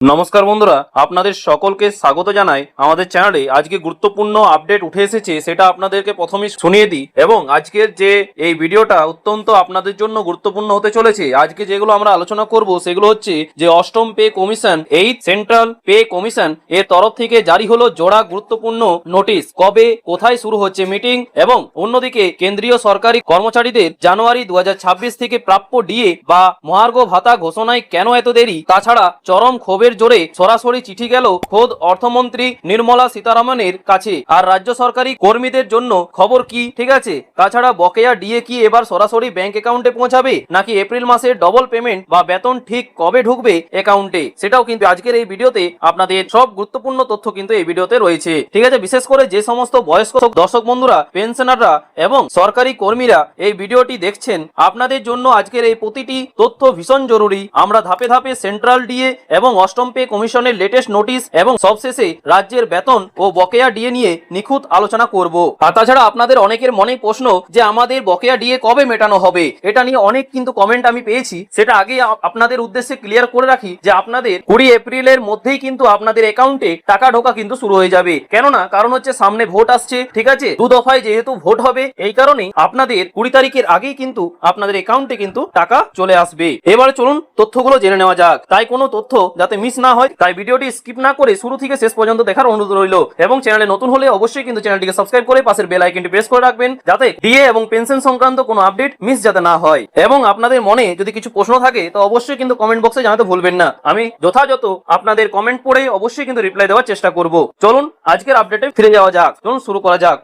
নমস্কার বন্ধুরা, আপনাদের সকলকে স্বাগত জানাই আমাদের চ্যানেলে। আজকে গুরুত্বপূর্ণ আপডেট উঠে এসেছে, সেটা আপনাদেরকে প্রথমেই শুনিয়ে দিই। এবং আজকের যে এই ভিডিওটা অত্যন্ত আপনাদের জন্য গুরুত্বপূর্ণ হতে চলেছে। আজকে যেগুলো আমরা আলোচনা করব সেগুলো হচ্ছে যে অষ্টম পে কমিশন, এই সেন্ট্রাল পে কমিশন এর তরফ থেকে জারি হলো জোড়া গুরুত্বপূর্ণ নোটিশ। কবে কোথায় শুরু হচ্ছে মিটিং, এবং অন্যদিকে কেন্দ্রীয় সরকারি কর্মচারীদের জানুয়ারি 2026 থেকে প্রাপ্য ডিএ বা মহার্ঘ ভাতা ঘোষণায় কেন এত দেরি। তাছাড়া চরম ক্ষোভের জোরে সরাসরি চিঠি গেল খোদ অর্থমন্ত্রী নির্মলা সীতারামনের কাছে। আর রাজ্য সরকারি কর্মীদের জন্য খবর কি, ঠিক আছে? তাছাড়া বকেয়া ডিএ কি এবার সরাসরি ব্যাংক অ্যাকাউন্টে পৌঁছাবে, নাকি এপ্রিল মাসের ডবল পেমেন্ট বা বেতন ঠিক কবে ঢুকবে অ্যাকাউন্টে, সেটাও কিন্তু আজকের এই ভিডিওতে আপনাদের সব গুরুত্বপূর্ণ তথ্য কিন্তু এই ভিডিওতে রয়েছে, ঠিক আছে? বিশেষ করে যে সমস্ত বয়স্ক দর্শক বন্ধুরা, পেনশনাররা এবং সরকারি কর্মীরা এই ভিডিওটি দেখছেন, আপনাদের জন্য আজকের এই প্রতিটি তথ্য ভীষণ জরুরি। আমরা ধাপে ধাপে সেন্ট্রাল ডিএ এবং অষ্টম পে কমিশনের লেটেস্ট নোটিশ এবং সবশেষে রাজ্যের বেতন ও বকেয়া ডিএ নিয়ে নিখুঁত আলোচনা করব। আর তাছাড়া আপনাদের অনেকের মনে প্রশ্ন যে আমাদের বকেয়া ডিএ কবে মেটানো হবে, এটা নিয়ে অনেক কিন্তু কমেন্ট আমি পেয়েছি। সেটা আগে আপনাদের উদ্দেশ্যে ক্লিয়ার করে রাখি যে আপনাদের 20 এপ্রিলের মধ্যেই কিন্তু আপনাদের অ্যাকাউন্টে টাকা ঢোকা কিন্তু শুরু হয়ে যাবে। কেননা কারণ হচ্ছে সামনে ভোট আসছে, ঠিক আছে? 2 দফায় যেহেতু ভোট হবে, এই কারণেই আপনাদের 20 তারিখের আগেই কিন্তু আপনাদের অ্যাকাউন্টে কিন্তু টাকা চলে আসবে। এবার চলুন তথ্যগুলো জেনে নেওয়া যাক। তাই কোনো তথ্য যাতে মিস না হয়, তাই ভিডিওটি স্কিপ না করে শুরু থেকে শেষ পর্যন্ত দেখার অনুরোধ রইল। এবং চ্যানেলে নতুন হলে অবশ্যই কিন্তু চ্যানেলটিকে সাবস্ক্রাইব করে পাশের বেল আইকনটি প্রেস করে রাখবেন, যাতে ডিএ এবং পেনশন সংক্রান্ত কোনো আপডেট মিস যাতে না হয়। এবং আপনাদের মনে যদি কিছু প্রশ্ন থাকে তো অবশ্যই কিন্তু কমেন্ট বক্সে জানাতে ভুলবেন না। আমি যথাযথ আপনাদের কমেন্ট পড়ে অবশ্যই কিন্তু রিপ্লাই দেওয়ার চেষ্টা করব। চলুন আজকের আপডেটে ফিরে যাওয়া যাক। চলুন শুরু করা যাক।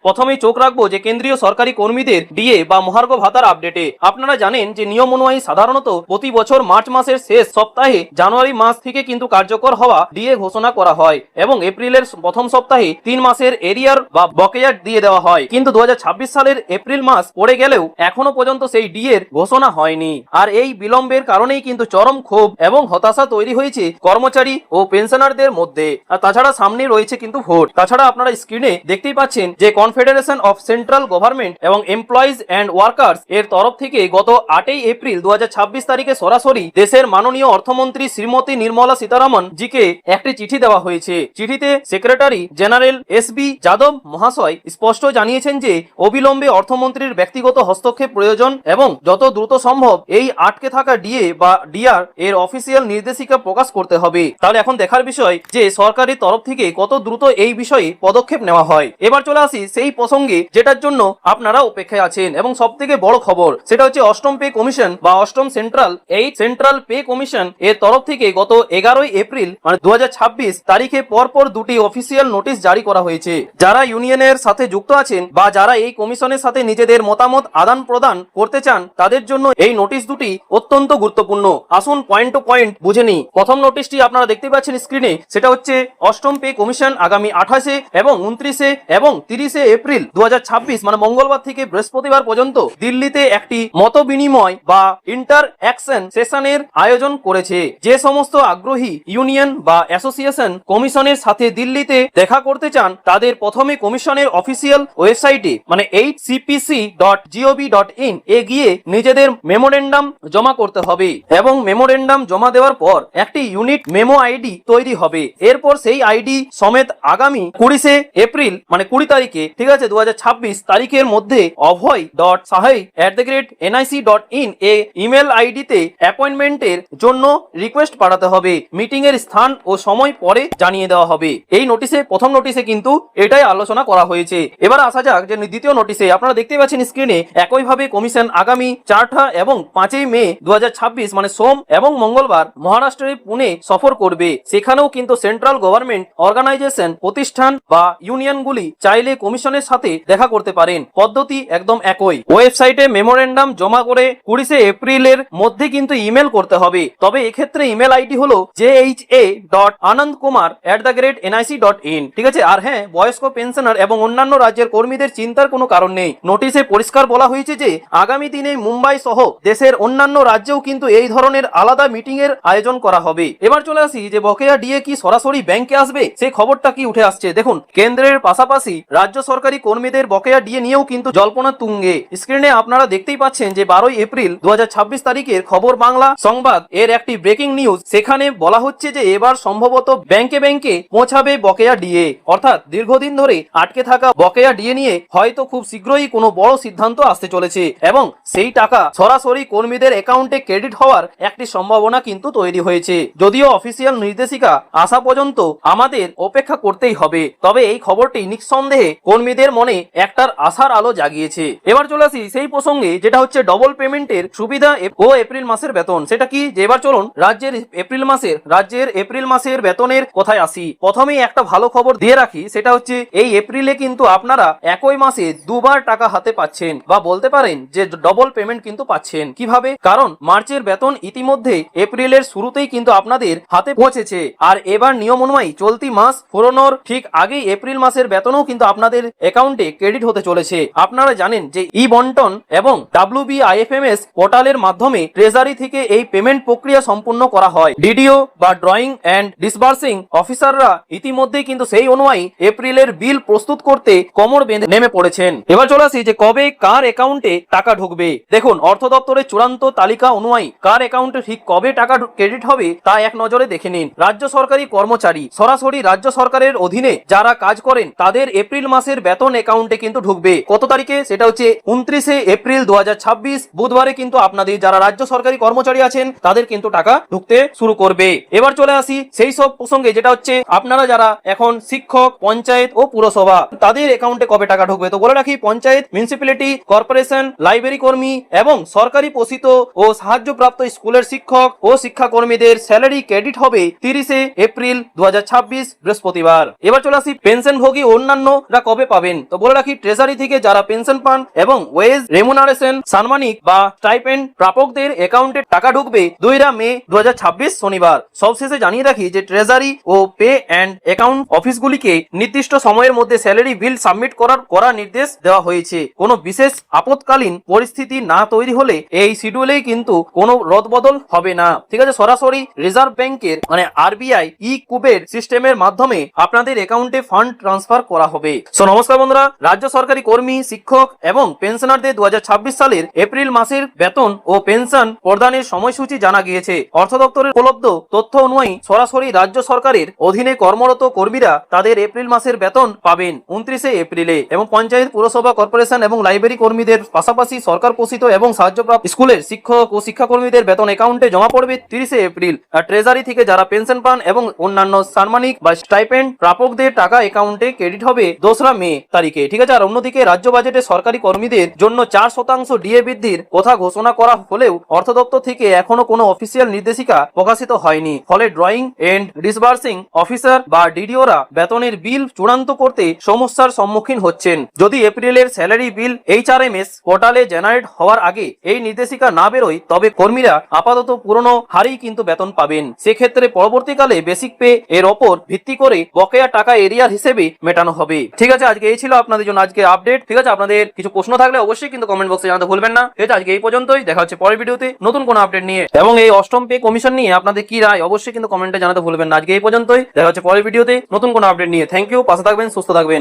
প্রথমেই চোখ রাখবো যে কেন্দ্রীয় সরকারি কর্মীদের ডিএ বা মহার্ঘ ভাতার আপডেটে। আপনারা জানেন যে নিয়ম অনুযায়ী সাধারণত প্রতি বছর মার্চ মাসের শেষ সপ্তাহে জানুয়ারি মাস থেকে কিন্তু কার্যকর হওয়া ডিএ ঘোষণা করা হয়, এবং এপ্রিলের প্রথম সপ্তাহে 3 মাসের এরিয়ার বা বকেয়া দিয়ে দেওয়া হয়। কিন্তু 2026 সালের এপ্রিল মাস পড়ে গেলেও এখনো পর্যন্ত সেই ডিএ ঘোষণা হয়নি। আর এই বিলম্বের কারণেই কিন্তু চরম ক্ষোভ এবং হতাশা তৈরি হয়েছে কর্মচারী ও পেনশনারদের মধ্যে। আর তাছাড়া সামনে রয়েছে কিন্তু ভোট। তাছাড়া আপনারা স্ক্রিনে দেখতেই পাচ্ছেন যে কনফেডারেশন অফ সেন্ট্রাল গভর্নমেন্ট এবং এমপ্লয়িজ এন্ড ওয়ার্কার্স এর তরফ থেকে গত 8 এপ্রিল 2026 তারিখে সরাসরি দেশের মাননীয় অর্থমন্ত্রী শ্রীমতী নির্মলা সীতারামন জিকে একটি চিঠি দেওয়া হয়েছে। চিঠিতে সেক্রেটারি জেনারেল এসবি যাদব মহাশয় স্পষ্ট জানিয়েছেন যে অবিলম্বে অর্থমন্ত্রীর ব্যক্তিগত হস্তক্ষেপ প্রয়োজন, এবং যত দ্রুত সম্ভব এই আটকে থাকা ডিএ বা ডিআর এর অফিসিয়াল নির্দেশিকা প্রকাশ করতে হবে। তাহলে এখন দেখার বিষয় যে সরকারের তরফ থেকে কত দ্রুত এই বিষয়ে পদক্ষেপ নেওয়া হয়। এবার চলে আসি সেই প্রসঙ্গে যেটার জন্য আপনারা অপেক্ষায় আছেন, এবং সব থেকে বড় খবর সেটা হচ্ছে অষ্টম পে কমিশন বা অষ্টম সেন্ট্রাল পে কমিশন এর তরফ থেকে গত 11 এপ্রিল মানে 2026 তারিখে পরপর দুটি অফিসিয়াল নোটিশ জারি করা হয়েছে। যারা ইউনিয়নের সাথে যুক্ত আছেন বা যারা এই কমিশনের সাথে নিজেদের মতামত আদান প্রদান করতে চান, তাদের জন্য এই নোটিশ দুটি অত্যন্ত গুরুত্বপূর্ণ। আসুন পয়েন্ট টু পয়েন্ট বুঝে নিই। প্রথম নোটিশটি আপনারা দেখতে পাচ্ছেন স্ক্রিনে, সেটা হচ্ছে অষ্টম পে কমিশন আগামী 28 এবং 29 এবং 30 এপ্রিল 2026 মানে মঙ্গলবার থেকে বৃহস্পতিবার পর্যন্ত দিল্লিতে একটি মত বিনিময় বা ইন্টার অ্যাকশন সেশনের আয়োজন করেছে। যে সমস্ত আগ্রহী ইউনিয়ন বা অ্যাসোসিয়েশন কমিশনের সাথে দিল্লিতে দেখা করতে চান, তাদের প্রথমে কমিশনের অফিসিয়াল ওয়েবসাইটে মানে hcpc.gov.in এ গিয়ে নিজেদের মেমোরেন্ডাম জমা করতে হবে, এবং মেমোরেন্ডাম জমা দেওয়ার পর একটি ইউনিট মেমো আইডি তৈরি হবে। এরপর সেই আইডি সমেত আগামী 20 এপ্রিল মানে 20 তারিখে, ঠিক আছে, 2026 তারিখের মধ্যে অভয়.sahai@nic.in এ ইমেল আইডিতে অ্যাপয়েন্টমেন্টের জন্য রিকোয়েস্ট পাঠাতে হবে। মিটিং এর স্থান ও সময় পরে জানিয়ে দেওয়া হবে। এই নোটিশে, প্রথম নোটিশে কিন্তু এটাই আলোচনা করা হয়েছে। এবার আসা যাক যে দ্বিতীয় নোটিশে। আপনারা দেখতে পাচ্ছেন স্ক্রিনে একইভাবে কমিশন আগামী 4 এবং 5 মে 2026 মানে সোম এবং মঙ্গলবার মহারাষ্ট্রের পুনে সফর করবে। সেখানেও কিন্তু সেন্ট্রাল গভর্নমেন্ট অর্গানাইজেশন প্রতিষ্ঠান বা ইউনিয়নগুলি চাইলে কমিশনের সাথে দেখা করতে পারেন। পদ্ধতি একদম একই। ওয়েবসাইটে মেমোরেন্ডাম জমা করে 20 এপ্রিলের মধ্যে কিন্তু ইমেল করতে হবে। তবে এক্ষেত্রে ইমেল আইডি হলো jha.anandkumar@nic.in, ঠিক আছে? আর হ্যাঁ, বয়স্ক পেনশনার এবং অন্যান্য রাজ্যের কর্মীদের চিন্তার কোনো কারণ নেই। নোটিশে পরিষ্কার বলা হয়েছে যে আগামী দিনে মুম্বাই সহ দেশের অন্যান্য রাজ্যেও কিন্তু এই ধরনের আলাদা মিটিং এর আয়োজন করা হবে। এবার চলে আসি যে বকেয়া ডিএ কি সরাসরি ব্যাংকে আসবে, সেই খবরটা কি উঠে আসছে। দেখুন, কেন্দ্রের পাশাপাশি রাজ্য সরকারি কর্মীদের বকেয়া ডিএ নিয়েও কিন্তু জল্পনা তুঙ্গে। স্ক্রিনে আপনারা দেখতেই পাচ্ছেন যে 12 এপ্রিল 2026 তারিখের খবর বাংলা সংবাদ এর একটি ব্রেকিং নিউজ। সেখানে বলা হচ্ছে যে এবার সম্ভবত ব্যাংকে ব্যাংকে পৌঁছাবে বকেয়া ডিএ, অর্থাৎ দীর্ঘদিন ধরে আটকে থাকা বকেয়া ডিএ নিয়ে হয়তো খুব শীঘ্রই কোনো বড় সিদ্ধান্ত আসতে চলেছে এবং সেই টাকা সরাসরি কর্মীদের অ্যাকাউন্টে ক্রেডিট হওয়ার একটি সম্ভাবনা কিন্তু তৈরি হয়েছে। যদিও অফিসিয়াল নির্দেশিকা আসা পর্যন্ত আমাদের অপেক্ষা করতেই হবে, তবে এই খবরটি নিঃসন্দেহে কর্মীদের মনে একটার আশার আলো জাগিয়েছে। এবার চলে আসি সেই প্রসঙ্গে, যেটা হচ্ছে ডবল পেমেন্টের সুবিধা ও এপ্রিল মাসের বেতন। সেটা কি, যে এবার চলুন রাজ্যের এপ্রিল মাসের বেতনের কথায় আসি। প্রথমেই একটা ভালো খবর দিয়ে রাখি, সেটা হচ্ছে এই এপ্রিলে কিন্তু আপনারা একই মাসে দুবার টাকা হাতে পাচ্ছেন, বা বলতে পারেন যে ডবল পেমেন্ট কিন্তু পাচ্ছেন। কিভাবে? কারণ মার্চের বেতন ইতিমধ্যে এপ্রিলের শুরুতেই কিন্তু আপনাদের হাতে পৌঁছেছে, আর এবার নিয়ম অনুযায়ী চলতি মাস ফুরোনোর ঠিক আগেই এপ্রিল মাসের বেতনও কিন্তু আপনাদের অ্যাকাউন্টে ক্রেডিট হতে চলেছে। আপনারা জানেন যে ই বন্টন এবং WBIFMS পোর্টালের মাধ্যমে ট্রেজারি থেকে এই পেমেন্ট প্রক্রিয়া সম্পূর্ণ করা হয়। ডিডিও বা ড্রয়িং এন্ড ডিসবার্সিং অফিসাররা ইতিমধ্যেই কিন্তু সেই অনুযায়ী এপ্রিলের বিল প্রস্তুত করতে কোমর বেঁধে নেমে পড়েছেন। এবার চলে আসি যে কবে কার অ্যাকাউন্টে টাকা ঢুকবে। দেখুন, অর্থ দপ্তরের চূড়ান্ত তালিকা অনুযায়ী কার অ্যাকাউন্টে ঠিক কবে টাকা ক্রেডিট হবে তা এক নজরে দেখে নিন। রাজ্য সরকারি কর্মচারী সরাসরি রাজ্য সরকারের অধীনে যারা কাজ করেন তাদের এপ্রিল মাসের বেতন অ্যাকাউন্টে কিন্তু ঢুকবে কত তারিখে? সেটা হচ্ছে 29শে এপ্রিল 2026 বুধবারে কিন্তু আপনাদের যারা রাজ্য সরকারি কর্মচারী আছেন তাদের কিন্তু টাকা ঢুকতে শুরু করবে। এবার চলে আসি সেই সব প্রসঙ্গে, যেটা হচ্ছে আপনারা যারা এখন শিক্ষক, পঞ্চায়েত ও পুরসভা তাদের অ্যাকাউন্টে কবে টাকা ঢুকবে। তো বলে রাখি, পঞ্চায়েত, মিউনিসিপ্যালিটি, কর্পোরেশন, লাইব্রেরি কর্মী এবং সরকারি পোষিত ও সাহায্যপ্রাপ্ত স্কুলের শিক্ষক ও শিক্ষাকর্মীদের স্যালারি ক্রেডিট হবে 30শে এপ্রিল 2026 বৃহস্পতিবার। এবার চলে আসি পেনশনভোগী অন্যান্যরা কবে পাবেন। তো বলে রাখি, ট্রেজারি থেকে যারা পেনশন পান এবং ওয়েজ রেমুনারেশন সাম্মানিক বা স্টাইপেন্ড প্রাপকদের অ্যাকাউন্টে টাকা ঢুকবে 2 মে 2026 শনিবার। সবশেষে জানিয়ে রাখি যে ট্রেজারি ও পে অ্যান্ড অ্যাকাউন্ট অফিসগুলিকে নির্দিষ্ট সময়ের মধ্যে স্যালারি বিল সাবমিট করার নির্দেশ দেওয়া হয়েছে। কোনো বিশেষ আপৎকালীন পরিস্থিতি না তৈরি হলে এই শিডিউলেই কিন্তু কোনো রদবদল হবে না। ঠিক আছে, সরাসরি রিজার্ভ ব্যাংকের মানে RBI কুবের সিস্টেমের মাধ্যমে আপনাদের অ্যাকাউন্টে ফান্ড ট্রান্সফার করা হবে। সো নমস্কার বন্ধুরা, রাজ্য সরকারি কর্মী, শিক্ষক এবং পেনশনারদের 2026 সালের এপ্রিল মাসের বেতন ও পেনশন প্রদানের সময়সূচি জানা গিয়েছে। অর্থ দপ্তরের উপলব্ধ তথ্য অনুযায়ী সরাসরি রাজ্য সরকারের অধীনে কর্মরত কর্মীরা তাদের এপ্রিল মাসের বেতন পাবেন 29শে এপ্রিলে এবং পঞ্চায়েত, পুরসভা, কর্পোরেশন এবং লাইব্রেরি কর্মীদের পাশাপাশি সরকার পোষিত এবং সাহায্যপ্রাপ্ত স্কুলের শিক্ষক ও শিক্ষাকর্মীদের বেতন অ্যাকাউন্টে জমা পড়বে 30শে এপ্রিল। আর ট্রেজারি থেকে যারা পেনশন পান এবং অন্যান্য সাম্মানিক বা স্টাইপেন্ড প্রাপকদের টাকা অ্যাকাউন্টে ক্রেডিট হবে 2রা মে তারিখে। ঠিক আছে, আর অন্যদিকে রাজ্য বাজেটে সরকারি কর্মীদের জন্য 4% ডিএ বৃদ্ধির কথা ঘোষণা করা হলেও অর্থ দপ্তর থেকে এখনো কোনো অফিসিয়াল নির্দেশিকা প্রকাশিত হয়নি। ফলে ড্রয়িং এন্ড ডিসবার্সিং অফিসার বা ডিডিওরা বেতনের বিল চূড়ান্ত করতে সমস্যার সম্মুখীন হচ্ছেন। যদি এপ্রিলের স্যালারি বিল HRMS পোর্টালে জেনারেট হওয়ার আগে এই নির্দেশিকা না বেরোয় তবে কর্মীরা আপাতত পুরনো হারেই কিন্তু বেতন পাবেন। সেক্ষেত্রে পরবর্তীকালে বেসিক পে এর ওপর ভিত্তি করে বকেয়া টাকা এরিয়ার হিসেবে মেটানো হবে। ঠিক আছে, আজকে এই ছিল আপনাদের জন্য আজকে আপডেট। ঠিক আছে, আপনাদের কিছু প্রশ্ন থাকলে অবশ্যই কিন্তু কমেন্ট বক্সে জানাতে ভুলবেন না। ঠিক আছে, আজকে এই পর্যন্তই, দেখা হচ্ছে পরের ভিডিওতে নতুন কোনো আপডেট নিয়ে। এবং এই অষ্টম পে কমিশন নিয়ে আপনাদের কি রায় অবশ্যই কিন্তু কমেন্টে জানাতে ভুলবেন না। আজকে এই পর্যন্তই, দেখা হচ্ছে পরের ভিডিওতে নতুন কোনো আপডেট নিয়ে। থ্যাংক ইউ, পাশে থাকবেন, সুস্থ থাকবেন।